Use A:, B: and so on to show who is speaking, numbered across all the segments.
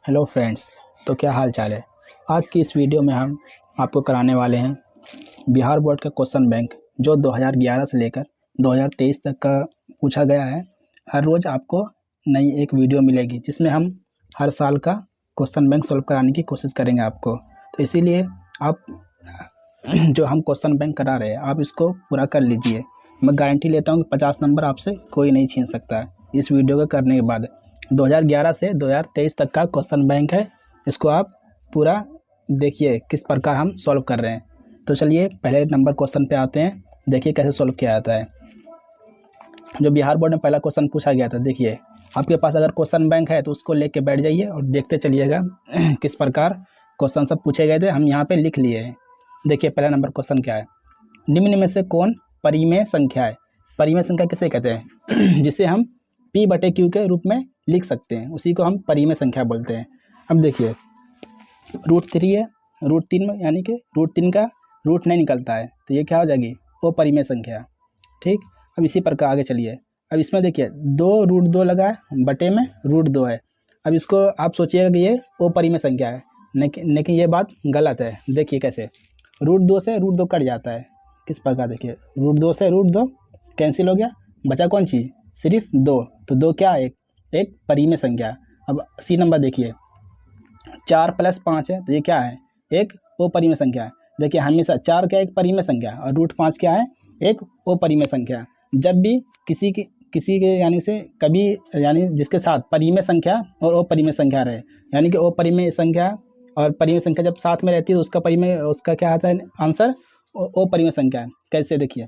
A: Hello friends. तो क्या हाल चाल है। आज की इस वीडियो में हम आपको कराने वाले हैं बिहार बोर्ड का क्वेश्चन बैंक, जो 2011 से लेकर 2023 तक का पूछा गया है। हर रोज़ आपको नई एक वीडियो मिलेगी जिसमें हम हर साल का क्वेश्चन बैंक सॉल्व कराने की कोशिश करेंगे आपको। तो इसीलिए आप जो हम क्वेश्चन बैंक करा रहे हैं आप इसको पूरा कर लीजिए। मैं गारंटी लेता हूँ कि 50 नंबर आपसे कोई नहीं छीन सकता है इस वीडियो को करने के बाद। 2011 से 2023 तक का क्वेश्चन बैंक है, इसको आप पूरा देखिए किस प्रकार हम सॉल्व कर रहे हैं। तो चलिए पहले नंबर क्वेश्चन पे आते हैं, देखिए कैसे सॉल्व किया जाता है। जो बिहार बोर्ड में पहला क्वेश्चन पूछा गया था, देखिए आपके पास अगर क्वेश्चन बैंक है तो उसको लेके बैठ जाइए और देखते चलिएगा किस प्रकार क्वेश्चन सब पूछे गए थे, हम यहाँ पे लिख लिए हैं। देखिए पहला नंबर क्वेश्चन क्या है, निम्न में से कौन परिमेय संख्या है। परिमेय संख्या किसे कहते हैं जिसे हम P/Q के रूप में लिख सकते हैं, उसी को हम परिमेय संख्या बोलते हैं। अब देखिए √3 है, √3 में यानी कि √3 का रूट नहीं निकलता है तो ये क्या हो जाएगी, अपरिमेय संख्या। ठीक, अब इसी प्रकार आगे चलिए। अब इसमें देखिए 2√2 लगा है, बटे में √2 है। अब इसको आप सोचिएगा कि ये अपरिमेय संख्या है, लेकिन ये बात गलत है। देखिए कैसे, √2 से √2 कट जाता है, किस प्रकार देखिए √2 से √2 कैंसिल हो गया, बचा कौन चीज़, सिर्फ 2। तो 2 क्या है, एक परिमेय संख्या। अब सी नंबर देखिए 4 + 5 है तो ये क्या है, एक अपरिमेय संख्या है। देखिए हमेशा 4 क्या एक परिमेय संख्या और √5 क्या है, एक अपरिमेय संख्या। जब भी किसी के यानी से कभी यानी जिसके साथ परिमेय संख्या और अपरिमेय संख्या रहे, यानी कि अपरिमेय संख्या और परिमेय संख्या जब साथ में रहती है तो उसका क्या आता है आंसर, अपरिमेय संख्या है। कैसे देखिए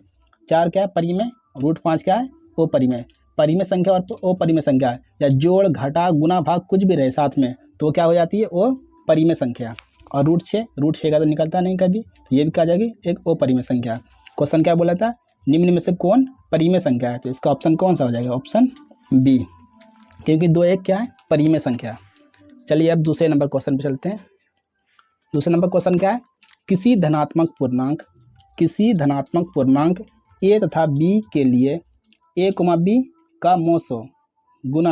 A: 4 क्या है परिमेय, √5 क्या है अपरिमेय। परिमेय संख्या और अपरिमेय संख्या या जोड़ घटा गुना भाग कुछ भी रहे साथ में तो वो क्या हो जाती है, वो परिमेय संख्या। और √6 का तो निकलता नहीं कभी, तो ये भी कहा जाएगी एक अपरिमेय संख्या। क्वेश्चन क्या बोला था, निम्न में से कौन परिमेय संख्या है, तो इसका ऑप्शन कौन सा हो जाएगा, ऑप्शन बी, क्योंकि 2 एक क्या है परिमेय संख्या। चलिए अब दूसरे नंबर क्वेश्चन पे चलते हैं। दूसरे नंबर क्वेश्चन क्या है, किसी धनात्मक पूर्णांक a तथा b के लिए a, b का मोसो गुना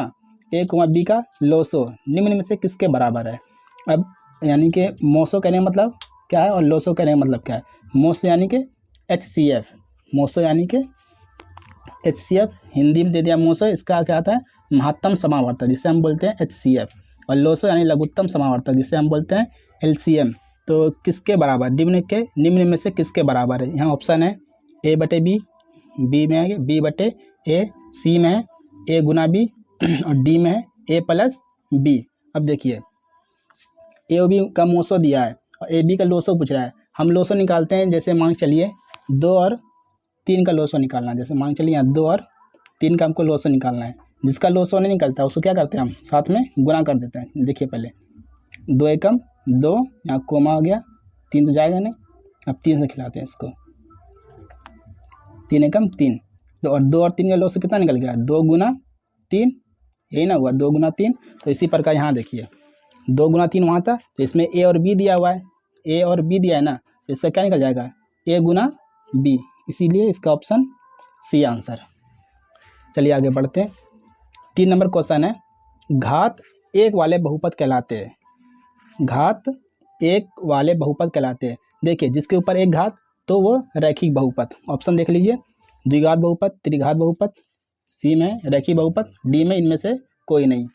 A: a, b का लोसो निम्न में से किसके बराबर है। अब यानी कि मोसो कहने का मतलब क्या है और लोसो कहने का मतलब क्या है। मोसो यानी कि HCF, मोसो यानी कि HCF हिंदी में दे दिया मोसो, इसका क्या आता है महत्तम समावर्तक जिसे हम बोलते हैं HCF, और लोसो यानी लघुत्तम समावर्तक जिसे हम बोलते हैं LCM। तो किसके बराबर, निम्न में से किसके बराबर है। यहाँ ऑप्शन है A/B, B में है B/A, C में है A गुना B और D में है A + B। अब देखिए A और B का मोसो दिया है और AB का लोसो पूछ रहा है। हम लोसो निकालते हैं, जैसे मान चलिए 2 और 3 का लोसो निकालना है। जैसे मान चलिए यहाँ 2 और 3 का हमको लोसो निकालना है। जिसका लोसो नहीं निकलता उसको क्या करते हैं, हम साथ में गुना कर देते हैं। देखिए पहले 2 एकम 2, यहाँ कोमा हो गया, 3 तो जाएगा नहीं, अब 3 से खिलाते हैं इसको, 3 एकम 3। तो और 2 और 3 का लोसो कितना निकल गया, 2 गुना 3, यही ना हुआ 2 गुना 3। तो इसी प्रकार यहाँ देखिए 2 गुना 3 वहाँ था, तो इसमें A और B दिया हुआ है, A और B दिया है ना, तो इसका क्या निकल जाएगा A गुना B, इसीलिए इसका ऑप्शन सी आंसर। चलिए आगे बढ़ते हैं। 3 नंबर क्वेश्चन है, घात 1 वाले बहुपद कहलाते हैं। घात 1 वाले बहुपद कहलाते हैं। देखिए जिसके ऊपर एक घात तो वो रैखिक बहुपद। ऑप्शन देख लीजिए, द्विघात बहुपद, त्रिघात बहुपद, सी में रैखिक बहुपद, डी में इनमें से कोई नहीं।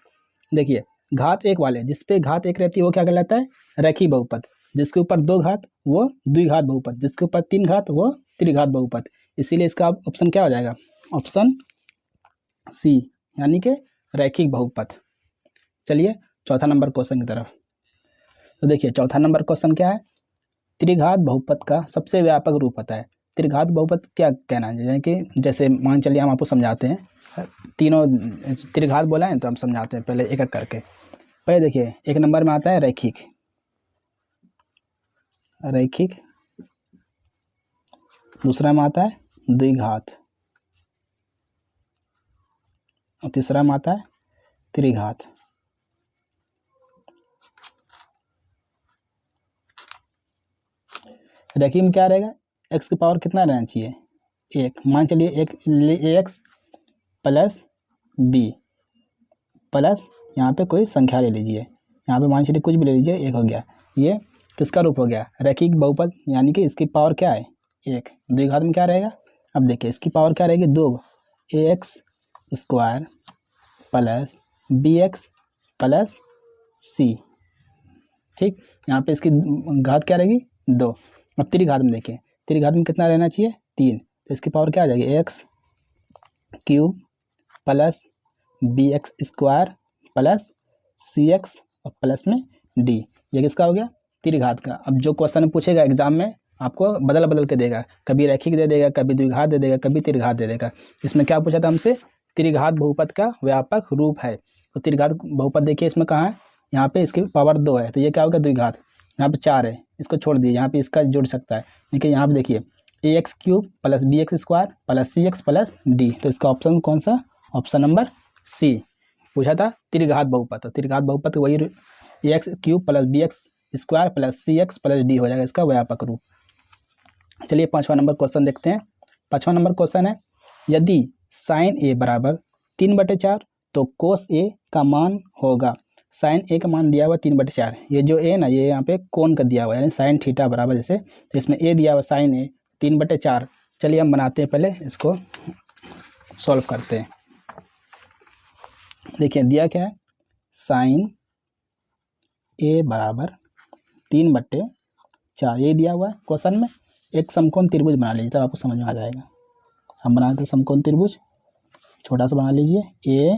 A: देखिए घात 1 वाले, जिस पे घात 1 रहती है वो क्या कहलाता है, रैखिक बहुपद। जिसके ऊपर 2 घात वो द्विघात बहुपद, जिसके ऊपर 3 घात वो त्रिघात बहुपद। इसीलिए इसका ऑप्शन क्या हो जाएगा, ऑप्शन सी यानी कि रैखिक बहुपद। चलिए चौथा नंबर क्वेश्चन की तरफ। तो देखिए चौथा नंबर क्वेश्चन क्या है, त्रिघात बहुपद का सबसे व्यापक रूप होता है। त्रिघात बहुपद क्या कहना है, यानी कि जैसे मान चलिए हम आपको समझाते हैं, तीनों त्रिघात बोला है तो हम समझाते हैं पहले एक एक करके। पहले देखिए 1 नंबर में आता है रैखिक, दूसरा में आता है द्विघात और तीसरा में आता है त्रिघात। रैखिक में क्या रहेगा, x की पावर कितना रहना चाहिए, 1। मान चलिए ax + b प्लस यहाँ पे कोई संख्या ले लीजिए, यहाँ पे मान चलिए कुछ भी ले लीजिए, 1 हो गया। ये किसका रूप हो गया? रैखिक बहुपद, यानी कि इसकी पावर क्या है? 1। द्विघात में क्या रहेगा? अब देखिए इसकी पावर क्या रहेगी? 2 ax square plus bx plus c। ठीक, यहाँ पे इसकी घात क्या रहेगी? 2। अब त्रिघात में देखिए, त्रिघात में कितना रहना चाहिए? 3। तो इसकी पावर क्या आ जाएगी? X cube plus bx square plus cx और प्लस में d। ये किसका हो गया? त्रिघात का। अब जो क्वेश्चन पूछेगा एग्जाम में आपको बदल बदल के देगा, कभी रैखिक दे देगा, कभी द्विघात दे देगा, कभी त्रिघात दे देगा। इसमें क्या पूछा था हमसे? त्रिघात बहुपद का व्यापक रूप है। तो त्रिघात बहुपद देखिए इसमें कहाँ है? यहाँ पे इसकी पावर 2 है, तो ये क्या होगा? द्विघात। यहाँ पे 4 है, इसको छोड़ दीजिए, यहाँ पे इसका जुड़ सकता है। देखिए यहाँ पे देखिए ax cube plus bx square plus cx plus d। तो इसका ऑप्शन कौन सा? Option number C. पूछा था त्रिघात बहुपद, तो त्रिघात बहुपद वही ax cube plus bx square plus cx plus d हो जाएगा इसका व्यापक रूप। चलिए 5वां नंबर क्वेश्चन देखते हैं। 5वां नंबर क्वेश्चन है, यदि साइन ए बराबर 3/4 तो कोस ए का मान होगा। साइन ए का मान दिया हुआ 3/4। ये जो ए ना, ये यहाँ पे कोण का दिया हुआ है, यानी साइन थीटा बराबर जैसे, तो इसमें ए दिया हुआ साइन ए 3/4। चलिए हम बनाते हैं, पहले इसको सॉल्व करते हैं। देखिए दिया क्या है? साइन ए बराबर 3/4 ये दिया हुआ है क्वेश्चन में। एक समकोण त्रिभुज बना लीजिए, तब आपको समझ में आ जाएगा। हम बनाते हैं समकोण त्रिभुज, छोटा सा बना लीजिए, ए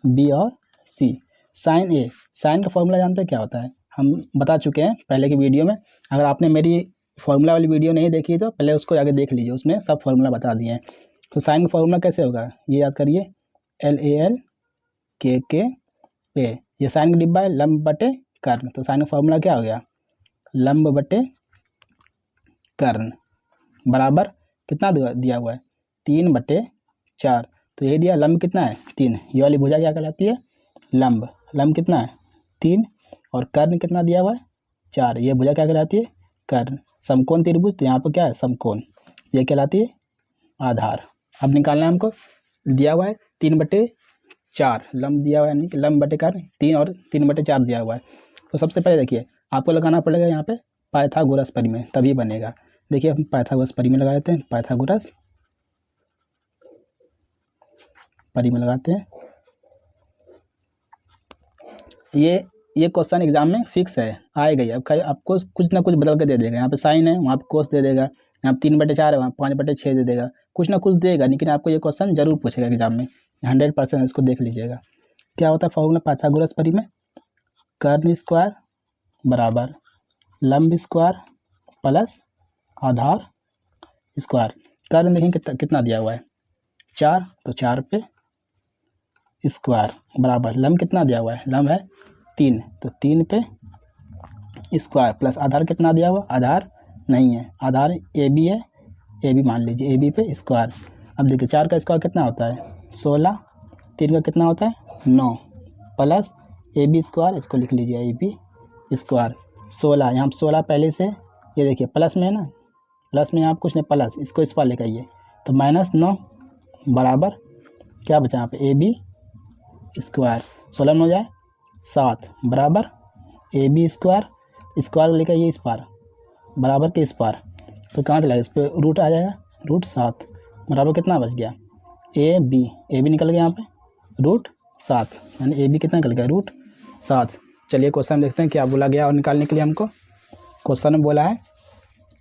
A: बी और सी। साइन ए, साइन का फॉर्मूला जानते हैं क्या होता है? हम बता चुके हैं पहले की वीडियो में। अगर आपने मेरी फॉर्मूला वाली वीडियो नहीं देखी तो पहले उसको आगे देख लीजिए, उसमें सब फॉर्मूला बता दिए हैं। तो साइन का फॉर्मूला कैसे होगा ये याद करिए, LAL KK A। ये साइन का डिब्बा है, लंब बटे कर्ण। तो साइन का फॉर्मूला क्या हो गया? लंब बटे कर्ण बराबर कितना दिया हुआ है? 3/4। तो ये दिया, लंब कितना है? 3। ये वाली भुजा क्या कहलाती है? लंब। लंब कितना है? 3। और कर्ण कितना दिया हुआ है? 4। ये भुजा क्या कहलाती है? कर्ण। समकोण त्रिभुज, तो यहाँ पर क्या है? समकोण। ये कहलाती है आधार। अब निकालना है हमको। दिया हुआ है 3/4, लंब दिया हुआ है, यानी कि लंब बटे कर्ण 3 और 3/4 दिया हुआ है। तो सबसे पहले देखिए आपको लगाना पड़ेगा यहाँ पे पाइथागोरस परिमेय, तभी बनेगा। देखिए हम पाइथागोरस परिमेय लगा देते हैं। पाइथागोरस परिमेय लगाते हैं। ये क्वेश्चन एग्जाम में फिक्स है, आएगा ही। अब आपको कुछ ना कुछ बदल के दे देगा। यहाँ पे साइन है, वहाँ पे कोस दे देगा। यहाँ 3/4 है, वहाँ 5/6 दे देगा। कुछ ना कुछ देगा, लेकिन आपको ये क्वेश्चन जरूर पूछेगा एग्जाम में, 100%। इसको देख लीजिएगा। क्या होता है फॉर्मूला पाइथागोरस परिमेय? कर्ण स्क्वायर बराबर लंब स्क्वायर प्लस आधार स्क्वायर। कर्ण देखें कितना दिया हुआ है? 4। तो 4 पे स्क्वायर बराबर लंब कितना दिया हुआ है? लंब है 3। तो 3 पे स्क्वायर प्लस आधार कितना दिया हुआ? आधार नहीं है, आधार ए बी है, ए बी मान लीजिए, ए बी पे स्क्वायर। अब देखिए 4 का स्क्वायर कितना होता है? 16। 3 का कितना होता है? 9 प्लस ए बी स्क्वायर, इसको लिख लीजिए ए बी स्क्वायर। 16, यहाँ 16 पहले से, ये देखिए प्लस में है ना, प्लस में यहाँ कुछ नहीं, प्लस इसको इस पर लेकर आइए, तो -9 बराबर क्या बचा यहाँ पे? A B square. 16 में हो जाए 7 बराबर ए बी स्क्वायर, स्क्वायर लेकर आइए इस पार, बराबर के इस पार। तो कहाँ चला? इस पर रूट आ जाएगा, √7 बराबर कितना बच गया? ए बी निकल गया यहाँ पे √7, यानी ए बी कितना निकल गया? √7। चलिए क्वेश्चन देखते हैं क्या बोला गया। और निकालने के लिए हमको क्वेश्चन में बोला है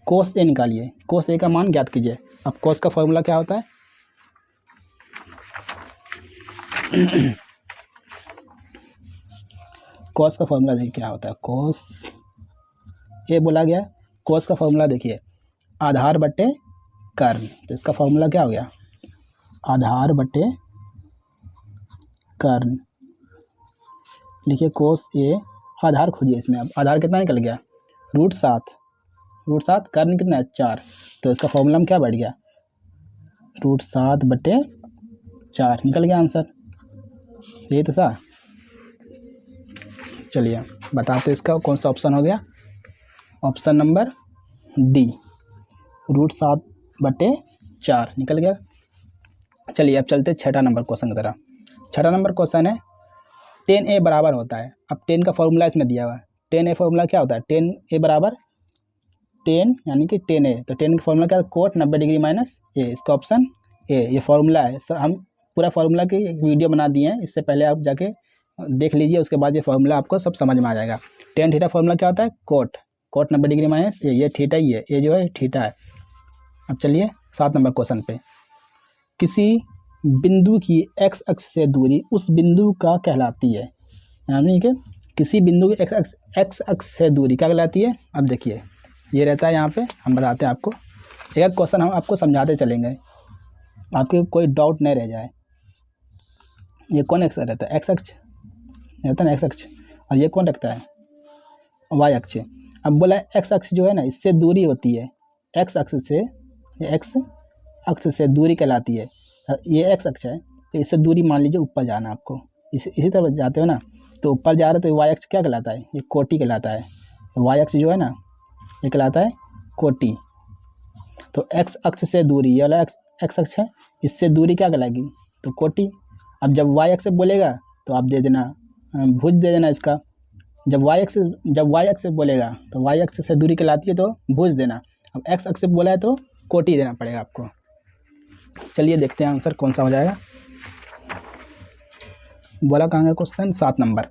A: कोस ए निकालिए, कोस ए का मान ज्ञात कीजिए। अब कोस का फॉर्मूला क्या होता है? कोस का फॉर्मूला देखिए क्या होता है। कोस ए बोला गया, कोस का फॉर्मूला देखिए आधार बटे कर्ण। तो इसका फॉर्मूला क्या हो गया? आधार बटे कर्ण। लिखिए कोस ए, आधार खोजिए इसमें। अब आधार कितना निकल गया? √7। कर्ण कितना है? 4। तो इसका फॉर्मूला में क्या बैठ गया? √7/4 निकल गया आंसर। ये तो था। चलिए बताते इसका कौन सा ऑप्शन हो गया। ऑप्शन नंबर डी, √7/4 निकल गया। चलिए अब चलते 6ठा नंबर क्वेश्चन की तरफ। 6ठा नंबर क्वेश्चन है, 10A बराबर होता है, अब 10 का फॉर्मूला इसमें दिया हुआ है। 10A फॉर्मूला क्या होता है, 10A बराबर 10 यानी कि 10A, तो 10 का फॉर्मूला क्या है, कोट 90 डिग्री माइनस ए, इसका ऑप्शन ए, ये फॉर्मूला है। सर हम पूरा फॉर्मूला की एक वीडियो बना दिए हैं, इससे पहले आप जाके देख लीजिए, उसके बाद ये फॉर्मूला आपको सब समझ में आ जाएगा। टेन थीटा फॉर्मूला क्या होता है, कोट 90 डिग्री माइनस ये थीटा ही है, ये जो है थीटा है। अब चलिए 7 नंबर क्वेश्चन पे, किसी बिंदु की एक्स अक्ष से दूरी उस बिंदु का कहलाती है, यानी कि किसी बिंदु की एक्स अक्ष से दूरी क्या कहलाती है। अब देखिए ये रहता है, यहाँ पे हम बताते हैं आपको, एक क्वेश्चन हम आपको समझाते चलेंगे, आपके कोई डाउट नहीं रह जाए। ये कौन एक्स रहता है, एक्स अक्ष रहता है ना, एक्स अक्ष, और ये कौन रखता है, वाई अक्ष। अब बोला एक्स अक्ष जो है ना, इससे दूरी होती है, एक्स अक्ष से, एक्स अक्ष से दूरी कहलाती है। ये एक्स अक्ष है, तो इससे दूरी मान लीजिए ऊपर जाना आपको, इसी तरह जाते हो ना, तो ऊपर जा रहे हो तो वाई अक्ष क्या कहलाता है, ये कोटि कहलाता है। वाई अक्ष जो है ना, ये कहलाता है कोटि। तो एक्स अक्ष से दूरी, ये वाला एक्स अक्ष है, इससे दूरी क्या कहलाएगी, तो कोटि। अब जब वाई अक्ष बोलेगा तो आप दे देना भुज दे देना इसका, जब वाई अक्ष बोलेगा तो वाई अक्ष से दूरी कहलाती है तो भुज देना। अब एक्स अक्ष बोला है तो कोटि देना पड़ेगा आपको। चलिए देखते हैं आंसर कौन सा हो जाएगा। बोला कहाँ का क्वेश्चन, 7 नंबर,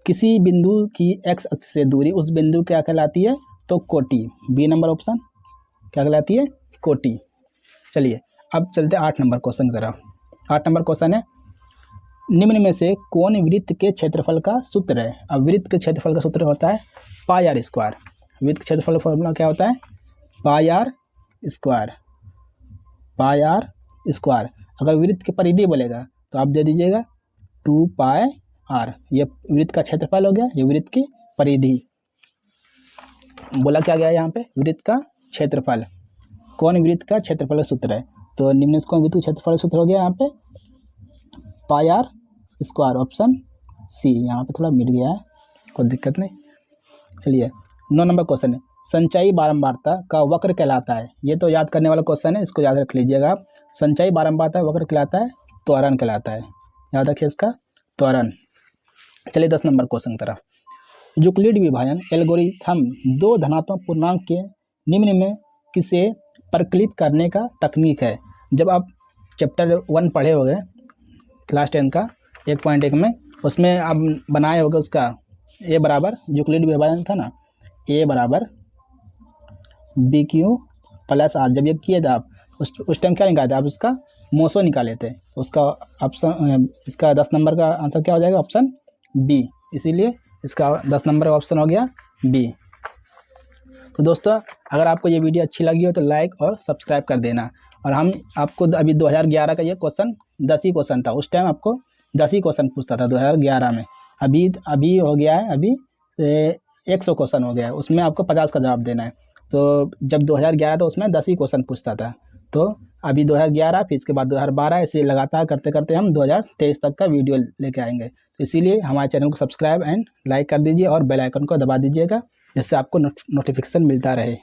A: किसी बिंदु की एक्स अक्ष से दूरी उस बिंदु क्या कहलाती है, तो कोटि। बी नंबर ऑप्शन क्या कहलाती है, कोटि। चलिए अब चलते 8 नंबर क्वेश्चन की तरफ। 8 नंबर क्वेश्चन है, निम्न में से कौन वृत्त के क्षेत्रफल का सूत्र है। अब वृत्त के क्षेत्रफल का सूत्र होता है पाई आर स्क्वायर। वृत्त के क्षेत्रफल फॉर्मूला क्या होता है, pi r square, pi r square. अगर वृत्त की परिधि बोलेगा तो आप दे दीजिएगा 2 पाई आर, ये वृत्त का क्षेत्रफल हो गया, ये वृत्त की परिधि। बोला क्या गया यहाँ पे, वृत्त का क्षेत्रफल, कौन वृत्त का क्षेत्रफल सूत्र है, तो निम्न से कौन वृत्त का क्षेत्रफल सूत्र हो गया यहाँ पे, पाई आर स्क्वायर, ऑप्शन सी। यहाँ पे थोड़ा मिट गया है, कोई दिक्कत नहीं। चलिए 9 नंबर क्वेश्चन है, संचयी बारंबारता का वक्र कहलाता है। ये तो याद करने वाला क्वेश्चन है, इसको याद रख लीजिएगा आप। संचयी बारंबारता का वक्र कहलाता है, त्वरण कहलाता है, याद रखिए इसका, त्वरण। चलिए 10 नंबर क्वेश्चन की तरफ, यूक्लिड विभाजन एल्गोरिथम 2 धनात्मक पूर्णांक के निम्न में किसे परिकलित करने का तकनीक है। जब आप चैप्टर 1 पढ़े हो गए क्लास 10 का 1.1 में, उसमें आप बनाए होगा उसका ए बराबर यूक्लिड विभाजन था ना, ए बराबर बी क्यू प्लस आर। जब ये किए थे आप उस टाइम क्या निकाले थे आप, उसका मोसो निकाले थे, उसका ऑप्शन, इसका 10 नंबर का आंसर क्या हो जाएगा, ऑप्शन बी। इसीलिए इसका 10 नंबर का ऑप्शन हो गया बी। तो दोस्तों अगर आपको ये वीडियो अच्छी लगी हो तो लाइक और सब्सक्राइब कर देना। और हम आपको अभी 2011 का ये क्वेश्चन 10 ही क्वेश्चन था, उस टाइम आपको 10 ही क्वेश्चन पूछता था 2011 में। अभी हो गया है, अभी 100 क्वेश्चन हो गया है, उसमें आपको 50 का जवाब देना है। तो जब 2011 था उसमें 10 ही क्वेश्चन पूछता था, तो अभी 2011 फिर इसके बाद 2012, ऐसे लगातार करते करते हम 2023 तक का वीडियो लेके आएंगे। तो इसीलिए हमारे चैनल को सब्सक्राइब एंड लाइक कर दीजिए और बेल आइकन को दबा दीजिएगा, जिससे आपको नोटिफिकेशन मिलता रहे।